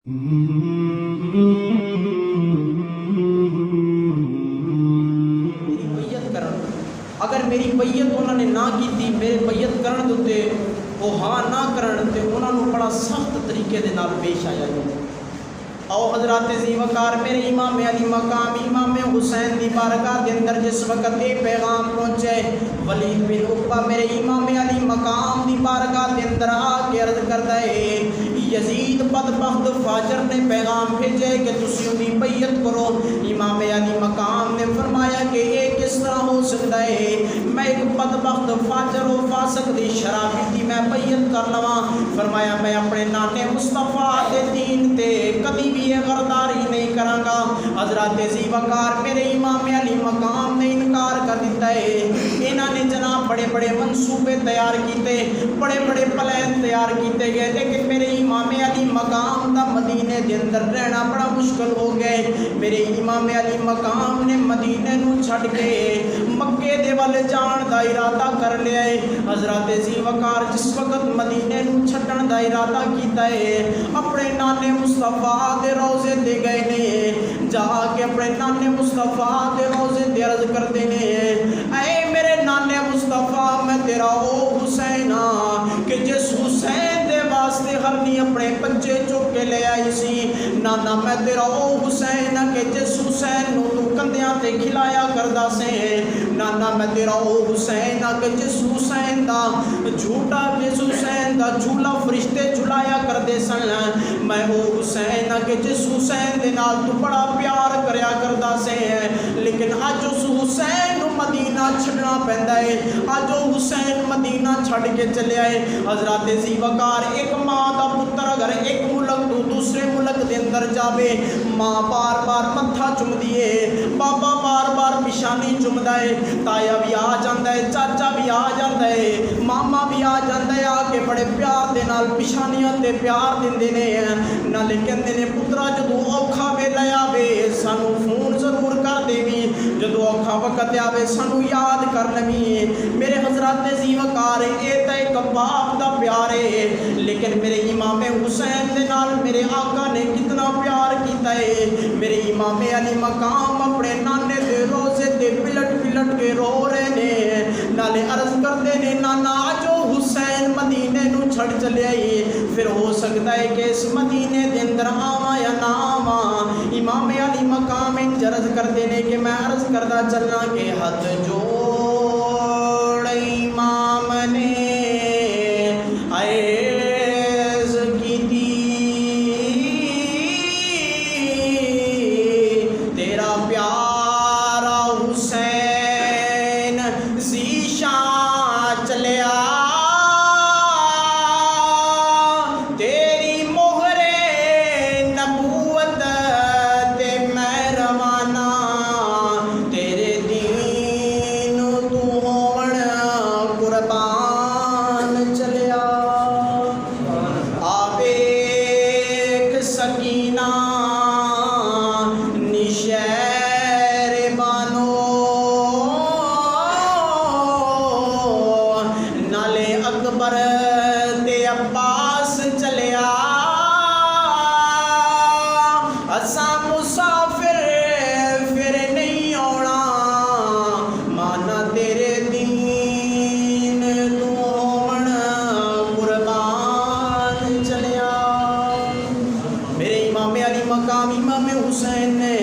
میری بیعت کرن اگر میری بیعت انہوں نے نہ کی تھی میرے بیعت کرن دے وہ ہاں نہ کرن تے انہوں نے بڑا سخت طریقے دے نال پیش آیا جو او حضرات زیوکار میرے امام علی مقام امام حسین دی بارگاہ دے اندر جس وقت یہ پیغام پہنچے ولید بن عقبہ میرے امام علی مقام دی بارگاہ دے اندر آ کے عرض کرتا ہے یزید بدبخت فاجر نے پیغام بھیجے کہ تسی ان دی بیعت کرو امام علی مقام نے فرمایا کہ یہ کس طرح ہو سکتا ہے میں ایک بدبخت فاجر و فاسق دی شرابی دی میں بیعت کر لواں فرمایا میں اپنے نانے مصطفیٰ دے دین تے کبھی بھی یہ غرداری نہیں کراں گا حضرات زیوکار میرے امام علی مقام نے انکار کر دیتا ہے انہاں نے جناب بڑے بڑے منصوبے تیار کیتے بڑے بڑے پلان تیار کیتے گئے لیکن میرے امام علی مقام دا مدینے دے اندر رہنا بڑا مشکل ہو گئے میرے امام علی مقام نے مدینے نو چھڑ کے مکے دے والے جان دا ارادہ کر لیا ہے حضرات زیوکار جس وقت مدینے نو چھٹن دا ارادہ کیتا ہے اپنے نانے مصطفیٰ دے روزے دے گئے نے جا کے اپنے نانے مصطفیٰ دے روزے دے عرض کر دینے اے میرے نانے مصطفیٰ میں تیرا او حسین کہ جس حسین دے واسطے ہرنی اپنے بچے چک کے لے آئی سی نانا میں تیرا او حسین کہ جس حسین نو تو کندیاں تے کھلایا کردا سے نانا میں تیرا او حسین کہ جس حسین دا جھوٹا جس حسین دا جھولا فرشتے جھلایا کردے سن میں او حسین کہ جس حسین دے نال تو بڑا پیار کریا کردا سے لیکن اج اس حسین نو مدینہ چھڑنا پیندا ہے اج او حسین مدینہ چھڑ کے چلے آئے حضرات زیوکار ایک ماں دا پتر اگر ایک ملک تو دوسرے ملک دے اندر جاوے ماں بار بار متھا چم دیے بابا بار بار پیشانی چمدا ہے تایا بھی آ جاندا ہے چاچا بھی آ جاندا ہے ماما بھی آ جاندا ہے آ کے بڑے پیار دے نال پیشانیاں تے پیار دیندے نے نالے کہندے نے پترا جدوں اوکھا ویلا آوے سانو فون ضرور کر دیوی جدوں اوکھا وقت آوے سانو یاد کر لوی میرے حضرات زیوکار اے تے ایک باپ دا پیار ہے لیکن میرے امام حسین دے نال میرے آقا نے کتنا پیار کیتا ہے میرے امام علی مقام اپنے نانے دے روزے دے پلٹ پلٹ کے رو رہے نے نالے عرض کرتے نے نانا جو حسین مدینے نو چھڑ چلے آئی پھر ہو سکتا ہے کہ اس مدینے دے اندر آواں یا نہ آواں امام علی مقام عرض کرتے نے کہ میں عرض کردہ چلنا کہ ہاتھ جوڑ امام نے عیز کی تھی تیرا پیارا حسین ذیشان چلیا تیری مہر نبوت تے میں روانہ تیرے دین تو ہون قربان چلیا آبیک سکینہ نشیر بانو نالے اکبر تے عباس چلیا اساں مسافر پھر نہیں آنا مانا تیرے دین تو ہون قربان چلیا میرے امام علی مقام امام حسین نے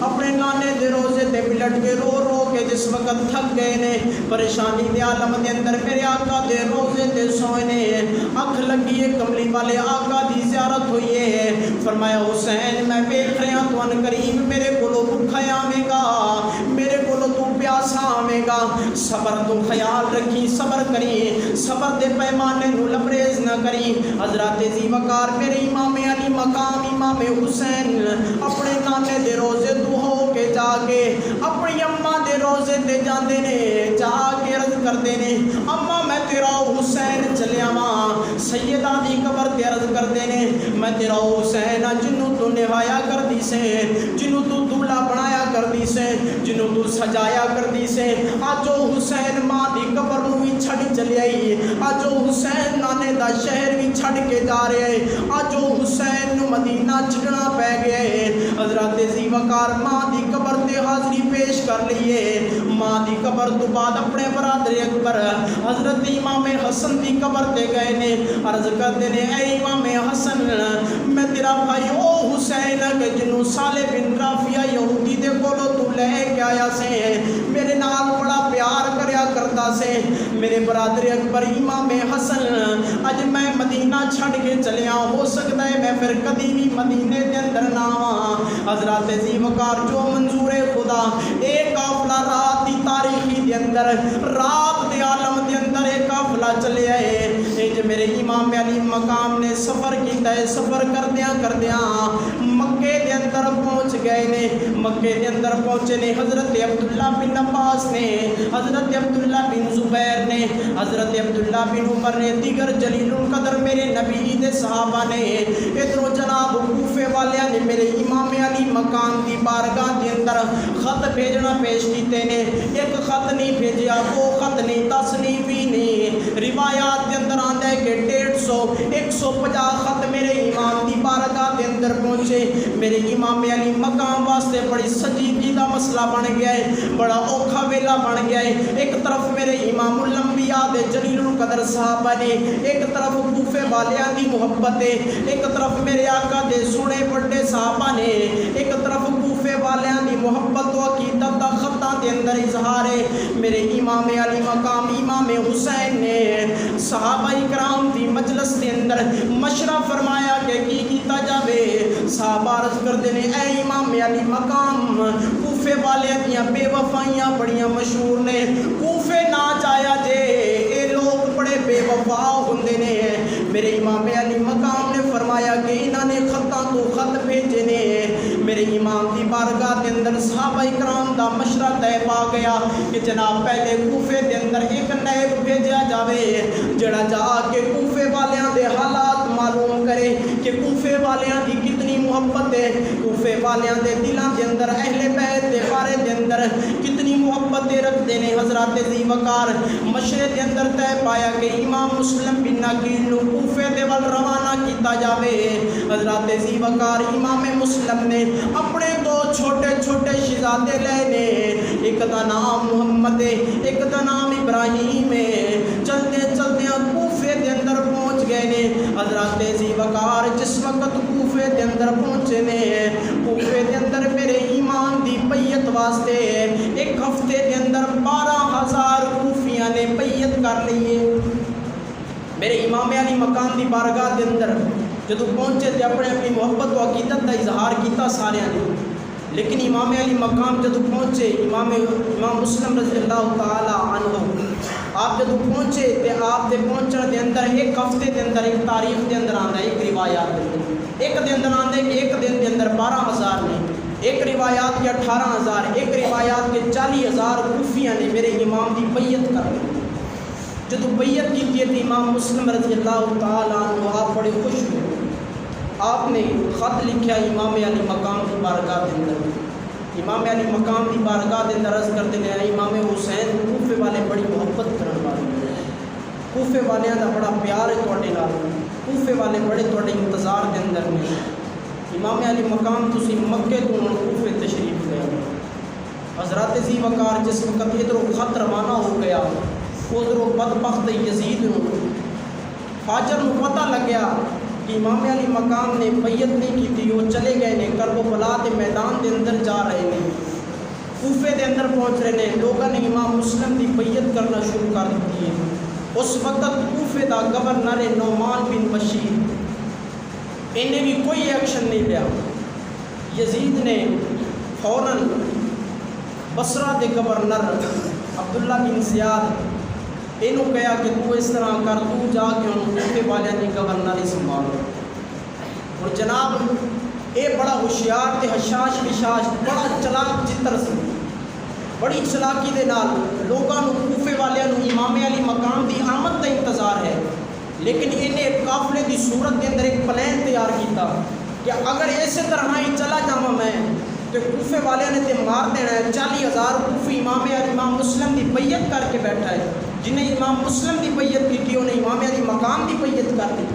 اپنے نانے دے روزے تے پلٹ کے رو رو کے جس وقت تھک گئے نے پریشانی دے عالم دے اندر میرے آقا دے روزے تے سوئے نے اکھ لگی ہے کملی والے آقا دی زیارت ہوئی ہے فرمایا حسین میں ویکھ رہا تو ان قریب میرے کولو بھوکا آوے گا میرے کولو تو پیاسا آوے گا صبر تو خیال رکھی صبر کری صبر دے پیمانے نو لبریز نہ کری حضرات زیوکار میرے امام علی مقام امام حسین اپنے نانے دے روزے تو ہو کے جا کے اپنی اماں دے روزے تے جاندے نے جا کے عرض کردے نے اماں میں تیرا حسین چلیا ماں سیدہ دی قبر تے عرض کردے نے میں تیرا حسین جنوں تو نہایا کر دی سے جنوں تو دولہا بنایا کر دی سے جنوں تو سجایا کر دی سے آجو حسین ماں دی قبر نو بھی چھڑی چلی آئی آجو حسین نانے دا شہر بھی چھڑ کے جا رہے ہیں اج وہ حسین نو مدینہ چھڈنا پی گیا ہے حضرت ذی وقار ماں دی قبر تے حاضری پیش کر لیے ماں دی قبر تو بعد اپنے برادر اکبر حضرت امام حسن دی قبر تے گئے نے عرض کرتے نے اے امام حسن میں تیرا بھائی او حسین کہ جنوں صالح بن رافیہ یہودی دے کولو تو لے کے آیا سے میرے نال بڑا پیار کریا کرتا سے میرے برادر اکبر امام حسن اج میں مدینہ چھڑ کے چلیا ہو سکتا ہے میں پھر کدی بھی مدینے دے اندر نہ آواں حضرت ذی وقار جو منظور خدا ایک قافلہ رات دی تاریخی دے اندر رات دے عالم دے اندر ایک قافلہ چلے آئے جو میرے امام علی مقام نے سفر کیتا ہے سفر کردیاں مکے دے اندر پہنچ گئے نے مکے دے اندر پہنچے نے حضرت عبداللہ بن عباس نے حضرت عبداللہ بن زبیر نے حضرت عبداللہ بن عمر نے دیگر جلیل القدر میرے نبی دے صحابہ نے ادھر جناب کوفے والے نے میرے امام علی مقام دی بارگاہ دے اندر خط بھیجنا پیش کیتے نے ایک خط نہیں بھیجیا وہ خط نہیں 10 نہیں 20 نہیں روایات دے اندر آندا ہے کہ 150 150 خط میرے امام دی بارگاہ دے اندر پہنچے میرے امام علی مقام واسطے بڑی سنجیدگی دا مسئلہ بن گیا ہے بڑا اوکھا ویلا بن گیا ہے ایک طرف میرے امام الانبیاء دے جلیل القدر صحابہ نے ایک طرف کوفے والیاں دی محبت ہے ایک طرف میرے آقا دے سونے بڑے صحابہ نے ایک طرف کوفے والیاں دی محبت و عقیدت دا خطاں دے اندر اظہار ہے میرے امام علی مقام امام حسین نے صحابہ اکرام دی مجلس دے اندر مشورہ فرمایا کہ کی کیتا جاوے صحابہ عرض کرتے ہیں اے امام علی مقام کوفے والے دیاں بے وفائیاں بڑیاں مشہور نے کوفے نہ جایا جے اے لوگ بڑے بے وفا ہوندے نے میرے امام علی مقام نے فرمایا کہ انہاں نے خطاں تو خط بھیجے نے میرے امام دی بارگاہ دے اندر صحابہ اکرام دا مشورہ طے پا گیا کہ جناب پہلے کوفے دے اندر ایک نائب بھیجا جاوے جڑا جا کے کوفے والیاں دے حالات معلوم کرے کہ کوفے والیاں دی کتنی محبت ہے کوفے والیاں دے دلاں دے اندر اہل بیت دے بارے دے اندر کتنی محبت رکھتے ہیں حضرت ذی وقار مشرے دے اندر طے پایا کہ امام مسلم بن عقیل نو کوفے دے ول روانہ کیتا جاوے حضرت ذی وقار امام مسلم نے اپنے دو چھوٹے چھوٹے شہزادے لے نے ایک دا نام محمد ہے ایک دا نام ابراہیم ہے چلتے چلتے کوفے دے اندر پہنچ گئے نے حضرت ذی وقار جس وقت کوفے دے اندر پہنچے نے کوفے دے اندر میرے ایمان دی بیعت واسطے ایک ہفتے دے اندر 12,000 کوفیاں نے بیعت کر لیے میرے امام علی مقام دی بارگاہ دے اندر جدو پہنچے تے اپنے اپنی محبت و عقیدت کا اظہار کیتا سارے نے لیکن امام علی مقام جدو پہنچے امام مسلم رضی اللہ تعالی عنہ آپ جدو پہنچے تے آپ دے پہنچن دے اندر ایک ہفتے دے اندر ایک تاریخ دے اندر آندا ہے ایک روایات دے اندر ایک دے اندر آندا ہے کہ ایک دن دے اندر 12,000 نے ایک روایات کے 18,000 ایک روایات کے 40,000 کوفیاں نے میرے امام دی بیعت کر لی جدو بیعت کی تھی امام مسلم رضی اللہ تعالی عنہ آپ بڑے خوش ہوئے آپ نے خط لکھا امام علی مقام کی بارگاہ دے اندر امام علی مقام کی بارگاہ دے اندر عرض کرتے ہیں امام حسین کوفے والے بڑی محبت کرنے والے کوفے والیاں دا بڑا پیار ہے تواڈے نال کوفے والے بڑے تواڈے انتظار دے اندر نے امام علی مقام تسی مکے تو کوفے تشریف لے حضرت ذی وقار جس وقت ادھروں خط روانہ ہو گیا ادھروں بدبخت یزید فاجر نو پتہ لگیا کہ امام علی مقام نے بیعت نہیں کی تھی وہ چلے گئے نے کربلا دے میدان دے اندر جا رہے ہیں کوفے دے اندر پہنچ رہے ہیں لوگوں نے امام مسلم دی بیعت کرنا شروع کر دی ہے اس وقت کوفے دا گورنر نعمان بن بشیر انہیں بھی کوئی ایکشن نہیں لیا یزید نے فوراً بصرہ دے گورنر عبداللہ بن زیاد انہوں کہا کہ تو اس طرح کر تو جا کے انہوں کوفے والے دی گورنری سنبھالو اور جناب اے بڑا ہوشیار تے حشاش بشاش بڑا چلاک چتر سی بڑی چلاکی دے نال لوگاں نوں کوفے والے نوں امام علی مقام دی آمد دا انتظار ہے لیکن انہیں ایک قافلے دی صورت دے اندر ایک پلان تیار کیتا کہ اگر اسی طرح ہی چلا جاواں میں تو کوفے والے نے تے مار دینا ہے 40,000 کوفی امام مسلم دی بیعت کر کے بیٹھا ہے جنہیں امام مسلم دی بیعت کی انہیں امام علی مقام دی بیعت کر دی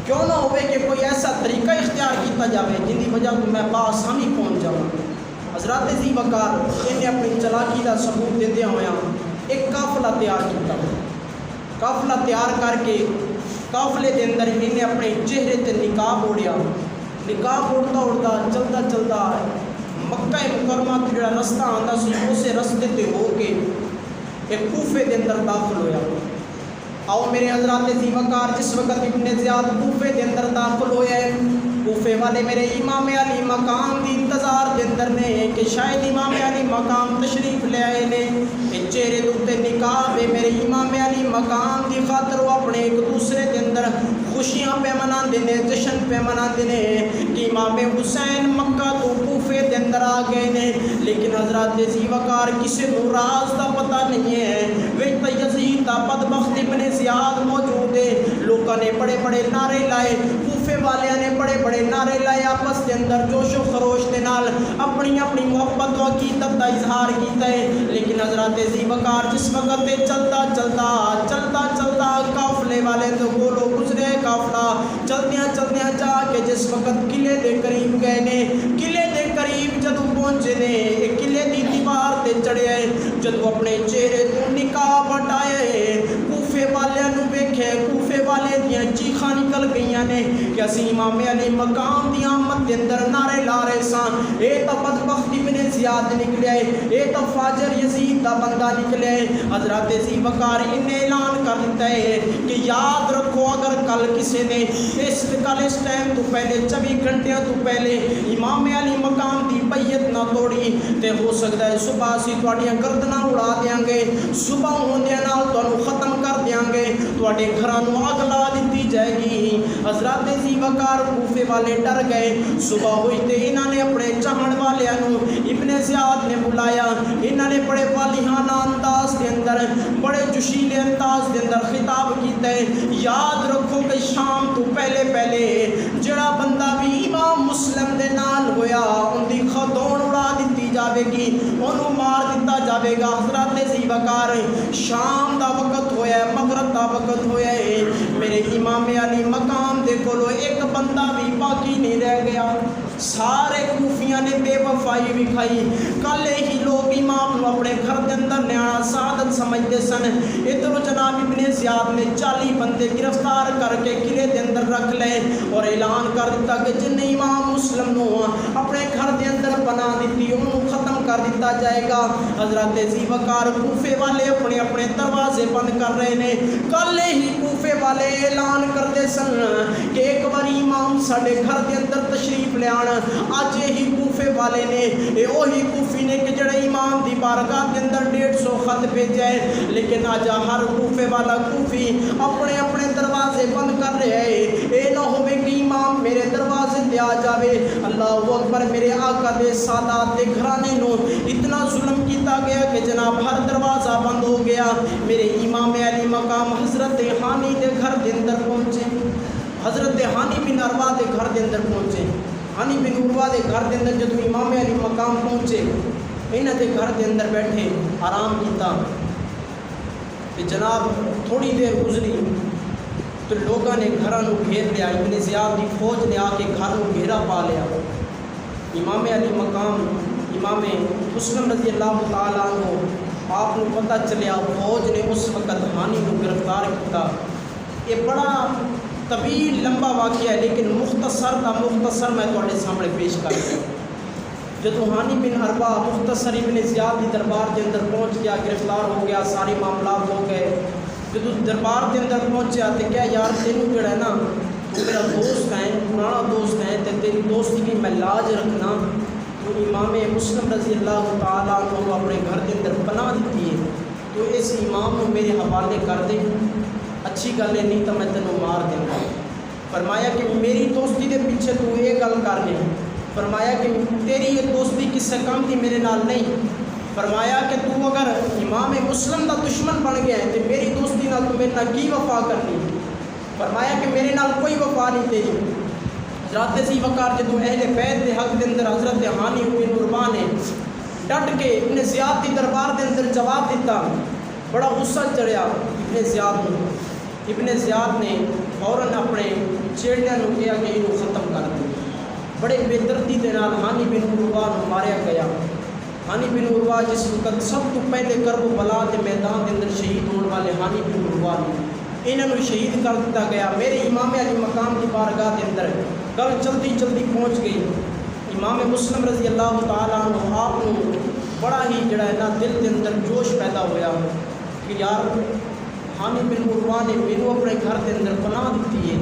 کیوں نہ ہوئے کہ کوئی ایسا طریقہ اختیار کیتا جاوے جن کی وجہ تو میں بآسانی پہنچ جاؤں۔ حضرات ذی وقار انہیں اپنی چلاکی کا ثبوت دیتے ہویا ایک قافلہ تیار کیتا، قافلہ تیار کر کے قافلے کے اندر انہیں اپنے چہرے تے نقاب اوڑیا، نقاب اڑتا اڑتا چلتا چلتا مکہ مکرمہ کا جڑا رستہ آتا سی اسے رستے تے ہو کے ایک کوفے کے اندر داخل ہویا۔ آؤ میرے حضرات ذی وقار جس وقت ابن زیاد کوفے کے اندر داخل ہویا ہے، کوفے والے میرے امام علی مقام دی انتظار کے اندر نے کہ شاید امام علی مقام تشریف لے آئے نے، چہرے دوتے نقاب ہے میرے امام علی مقام دی خاطر وہ اپنے ایک دوسرے کے اندر خوشیاں پہ منا دینے، جشن پہ منا دینے کہ امام حسین مکہ تو کوفے کے اندر آ گئے نے۔ لیکن حضرات ذی وقار کسی نو راز دا پتہ نہیں ہے، ویٹ یزید دا بدبخت ابن زیاد موجود ہے۔ لوگوں نے بڑے بڑے نعرے لائے، کوفے والیاں نے بڑے بڑے نعرے لائے، آپس کے اندر جوش و خروش کے نال اپنی اپنی محبت و عقیدت کا اظہار کیتا ہے۔ لیکن حضرات ذی وقار جس وقت چلتا چلتا چلتا چلتا قافلے والے تو بولو گزرے قافلہ چلدیاں چلدیاں جا کے جس وقت قلعے دے قریب گئے نے، قلعے دے قریب جدوں پہنچے نے ایک قلعے دی دیوار تے چڑھے آئے، جدوں اپنے چہرے تو نقاب ہٹائے کوفے والیاں نو ویکھے، کوفے والے دیاں چیخاں نکل گئیاں نے کہ اسی امام علی مقام دی آمد دے اندر نعرے لا رہے ساں، اے تا بدبخت ابن زیاد نکلے آئے، اے تا فاجر یزید دا بندہ نکلے آئے۔ حضرات ذی وقار انہیں اعلان کر دیتا ہے کہ یاد رکھو اگر کل کسی نے اس ٹائم تو پہلے 24 گھنٹیاں تو پہلے امام علی مقام دی بیعت نہ توڑی تے ہو سکتا ہے صبح سی تواڈیاں گردناں اڑا دیاں گے، صبح ہوندیاں نال تانوں ختم کر دیاں گے، تواڈے گھراں نوں اگ لا دتی جائے گی۔ حضرات ذی وقار کوفے والے ڈر گئے، صبح ہوئی تے انہاں نے اپنے چاہن والیاں نوں ابن زیاد نے بلایا، انہاں نے بڑے والیانہ انداز دے اندر بڑے جوشیلے انداز دے اندر خطاب کیتا ہے، یاد رکھو کہ شام تو پہلے پہلے جڑا بندہ بھی امام مسلم دے نال ہویا ان دی خدون اڑا دتی جاوے گی، انہوں مار دتا جاوے گا۔ حضرات ذی وقار شام دا وقت ہویا ہے، مغرب دا وقت ہویا ہے، میرے امام علی مقام دے کولو ایک بندہ بھی باقی نہیں رہ گیا، سارے کوفیاں نے بے وفائی وکھائی۔ کل ہی لوگ امام نو اپنے گھر دے اندر لیانا سعادت سمجھتے سن، ادھر جناب ابن زیاد نے 40 بندے گرفتار کر کے قلعے دے اندر رکھ لے اور اعلان کر دیتا کہ جن امام مسلم نو اپنے گھر دے اندر بنا دیتی انہوں ختم کر دیتا جائے گا۔ حضرات ذی وقار کوفے والے اپنے اپنے دروازے بند کر رہے نے، کل ہی کوفے والے اعلان کرتے سن کہ ایک بار امام ساڈے گھر دے اندر تشریف لے آن۔ اج ہی کوفے والے نے اے وہی کوفی نے کہ جڑے امام دی بارگاہ دے اندر 150 خط بھیجے، لیکن اج ہر کوفے والا کوفی اپنے اپنے دروازے بند کر رہے ہیں، اے نہ ہوے کہ امام میرے دروازے تے آ جاوے۔ اللہ اکبر، میرے آقا دے سادات دے گھرانے نو اتنا ظلم کیتا گیا کہ جناب ہر دروازہ بند ہو گیا۔ میرے امام علی مقام حضرت ہانی دے گھر دے اندر پہنچے، حضرت ہانی بن عروہ دے گھر دے اندر پہنچے، ہانی بن عروہ دے گھر دے اندر جدوں امام علی مقام پہنچے انہاں دے گھر دے اندر بیٹھے آرام کیتا کہ جناب تھوڑی دیر گزری تو لوگوں نے گھراں نوں گھیر لیا، ابن زیاد دی فوج نے آ کے گھر نوں گھیرا پا لیا۔ امام علی مقام امام مسلم رضی اللہ تعالیٰ عنہ آپ کو پتہ چلیا، فوج نے اس وقت ہانی کو گرفتار کیا۔ یہ بڑا طویل لمبا واقعہ ہے لیکن مختصر میں تواڈے سامنے پیش کر رہا ہوں۔ جدوں ہانی بن عروہ مختصر ابن زیاد دی دربار کے اندر پہنچ گیا، گرفتار ہو گیا، سارے معاملات ہو گئے۔ جدوں دربار کے اندر پہنچیا تو کیا یار تینوں جڑا ہے نا تو میرا دوست ہے، پرانا دوست ہے، تے تیری دوستی کی میں لاج رکھنا۔ تو امام مسلم رضی اللہ تعالیٰ عنہ اپنے گھر کے اندر پناہ دیتی ہے، تو اس امام کو میرے حوالے کر دے، اچھی گل ہے نہیں تو میں تینوں مار دوں گا۔ فرمایا کہ میری دوستی کے پیچھے تو یہ گل کر لیں، فرمایا کہ تیری یہ دوستی کس سے کم تھی میرے نال نہیں، فرمایا کہ تو اگر امام مسلم دا دشمن بن گیا ہے تو میری دوستی نال تو میرے نال کی وفا کرنی، فرمایا کہ میرے نال کوئی وفا نہیں تیری۔ حضرات ذی وقار جدوں اہل بیت دے حق دے اندر حضرت ہانی بن عروہ نے ڈٹ کے ابن زیاد دی دربار دے اندر جواب دیتا، بڑا غصہ چڑھیا ابن زیاد نے فوراً اپنے چیڑیاں نو کہا کہ انہوں ختم کر دو. بڑے بےدردی دے نال ہانی بن عروہ نو ماریا گیا. ہانی بن عروہ جس وقت سب تو پہلے کربلا کے میدان کے اندر شہید ہونے والے ہانی بن عروہ نے انہوں نے شہید کر دیا گیا. میرے امام علی مقام کی بارگاہ کے اندر گل جلدی پہنچ گئی. امام مسلم رضی اللہ تعالیٰ عنہ آپ کو بڑا ہی جڑا ہے نا دل کے اندر جوش پیدا ہویا کہ یار ہانی بن عروہ نے مینوں اپنے گھر کے اندر پناہ دیتی ہے,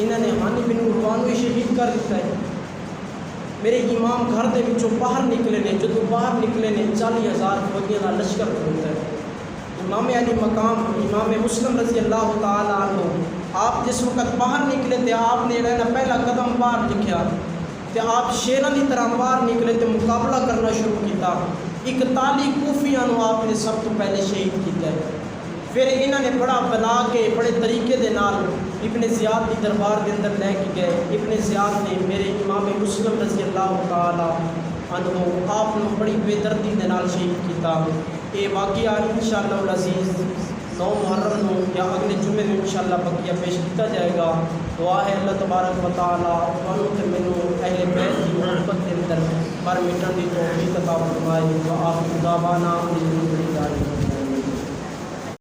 انہوں نے ہانی بن عروہ کو شہید کر دیتا ہے. میرے امام گھر دے وچوں باہر نکلے نے, جدو باہر نکلے نے 40,000 فوجیاں کا لشکر ہوتا ہے. امام علی مقام امام مسلم رضی اللہ تعالیٰ عنہ آپ جس وقت باہر نکلے تھے آپ نے جڑا پہلا قدم باہر لکھیا کہ آپ شیراں کی طرح باہر نکلے تو مقابلہ کرنا شروع کیتا. 41 کوفیاں نو آپ نے سب تو پہلے شہید کیتا ہے. پھر انہوں نے بڑا بنا کے بڑے طریقے دے نال ابن زیاد کی دربار کے اندر لے کے گئے. ابن زیاد نے میرے امام مسلم رضی اللہ تعالیٰ عنہ آپ نے بڑی بے دردی دے نال شہید کیتا. یہ واقعہ انشاءاللہ العزیز 9 محرم نو یا اگلے جمعے میں انشاءاللہ بقیہ پیش کیا جائے گا. دعا ہے اللہ تبارک و تعالیٰ تمہوں تے مینوں اہل بیت کی محبت کے اندر پر مٹن دی توفیق عطا فرمائے. وآخر دعوانا الحمدللہ.